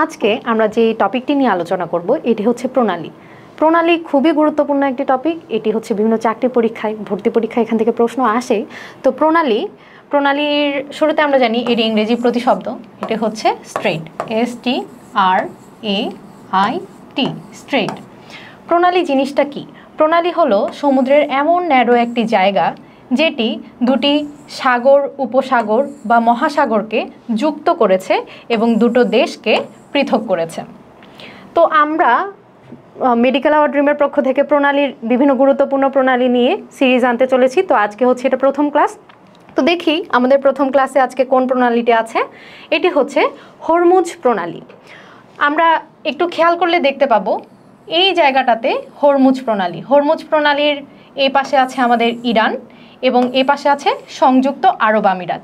আজকে আমরা যে টপিকটি নিয়ে আলোচনা করব এটি হচ্ছে প্রণালী। প্রণালী খুবই গুরুত্বপূর্ণ একটি টপিক। এটি হচ্ছে বিভিন্ন চাকরি পরীক্ষায়, ভর্তি পরীক্ষায় এখান থেকে প্রশ্ন আসে। তো প্রণালীর শুরুতে আমরা জানি এটি ইংরেজি প্রতিশব্দ, এটি হচ্ছে স্ট্রেট, STRAIT, স্ট্রেট। প্রণালী জিনিসটা কি? প্রণালী হলো সমুদ্রের এমন ন্যারো একটি জায়গা যেটি দুটি সাগর, উপসাগর বা মহাসাগরকে যুক্ত করেছে এবং দুটো দেশকে পৃথক করেছে। তো আমরা মেডিকেল আওয়ার ড্রিমের পক্ষ থেকে প্রণালীর বিভিন্ন গুরুত্বপূর্ণ প্রণালী নিয়ে সিরিজ আনতে চলেছি। তো আজকে হচ্ছে এটা প্রথম ক্লাস। তো দেখি আমাদের প্রথম ক্লাসে আজকে কোন প্রণালীটি আছে। এটি হচ্ছে হরমুজ প্রণালী। আমরা একটু খেয়াল করলে দেখতে পাবো এই জায়গাটাতে হরমুজ প্রণালীর এই পাশে আছে আমাদের ইরান এবং এই পাশে আছে সংযুক্ত আরব আমিরাত।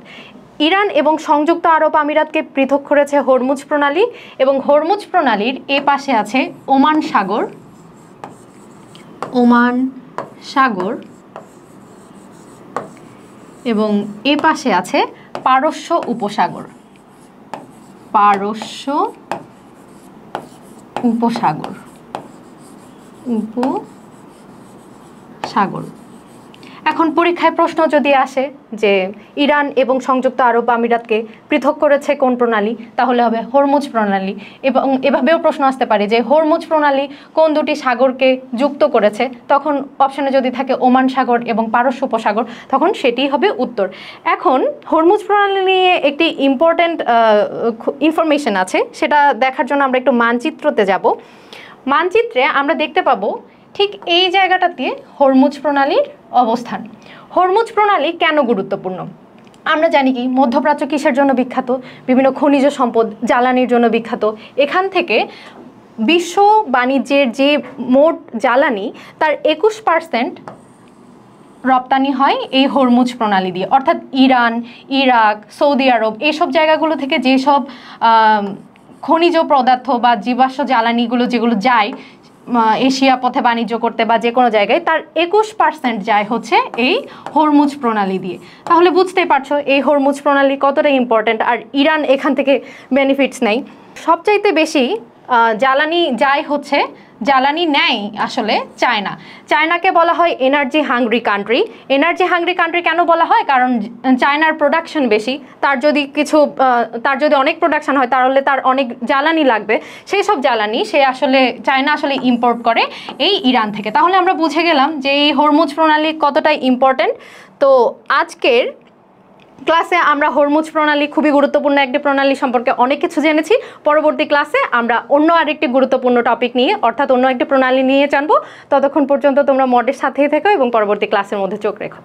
ইরান এবং সংযুক্ত আরব আমিরাতকে পৃথক করেছে হরমুজ প্রণালী এবং হরমুজ প্রণালীর এই পাশে আছে ওমান সাগর এবং এ পাশে আছে পারস্য উপসাগর। এখন পরীক্ষায় প্রশ্ন যদি আসে যে ইরান এবং সংযুক্ত আরব আমিরাতকে পৃথক করেছে কোন প্রণালী, তাহলে হবে হরমুজ প্রণালী। এবং এভাবেও প্রশ্ন আসতে পারে যে হরমুজ প্রণালী কোন দুটি সাগরকে যুক্ত করেছে, তখন অপশনে যদি থাকে ওমান সাগর এবং পারস্য উপসাগর, তখন সেটিই হবে উত্তর। এখন হরমুজ প্রণালী নিয়ে একটি ইম্পর্ট্যান্ট ইনফরমেশন আছে, সেটা দেখার জন্য আমরা একটু মানচিত্রতে যাব। মানচিত্রে আমরা দেখতে পাবো ঠিক এই জায়গাটাতে হরমুজ প্রণালীর অবস্থান। হরমুজ প্রণালী কেন গুরুত্বপূর্ণ? আমরা জানি কি মধ্যপ্রাচ্য কিসের জন্য বিখ্যাত? বিভিন্ন খনিজ সম্পদ, জ্বালানির জন্য বিখ্যাত। এখান থেকে বিশ্ব বাণিজ্যের যে মোট জ্বালানি তার 21% রপ্তানি হয় এই হরমুজ প্রণালী দিয়ে। অর্থাৎ ইরান, ইরাক, সৌদি আরব এইসব জায়গাগুলো থেকে যেসব খনিজ পদার্থ বা জীবাশ্ম জ্বালানিগুলো যেগুলো যায় এশিয়া পথে বাণিজ্য করতে বা যে কোনো জায়গায়, তার 21% যায় হচ্ছে এই হরমুজ প্রণালী দিয়ে। তাহলে বুঝতেই পারছো এই হরমুজ প্রণালী কতটা ইম্পর্ট্যান্ট। আর ইরান এখান থেকে বেনিফিটস নেয়। সবচাইতে বেশি জ্বালানি নেয় আসলে চায়নাকে বলা হয় এনার্জি হাংরি কান্ট্রি। কেন বলা হয়? কারণ চায়নার প্রোডাকশন বেশি, তার যদি অনেক প্রোডাকশন হয় তাহলে তার অনেক জ্বালানি লাগবে। সেই সব জ্বালানি চায়না আসলে ইম্পোর্ট করে এই ইরান থেকে। তাহলে আমরা বুঝে গেলাম যে এই হরমুজ প্রণালী কতটা ইম্পর্ট্যান্ট। তো আজকের ক্লাসে আমরা হরমুজ প্রণালী, খুবই গুরুত্বপূর্ণ একটি প্রণালী সম্পর্কে অনেক কিছু জেনেছি। পরবর্তী ক্লাসে আমরা অন্য আরেকটি গুরুত্বপূর্ণ টপিক নিয়ে, অর্থাৎ অন্য একটি প্রণালী নিয়ে জানবো। ততক্ষণ পর্যন্ত তোমরা মডের সাথেই থেকো এবং পরবর্তী ক্লাসের মধ্যে চোখ রেখো।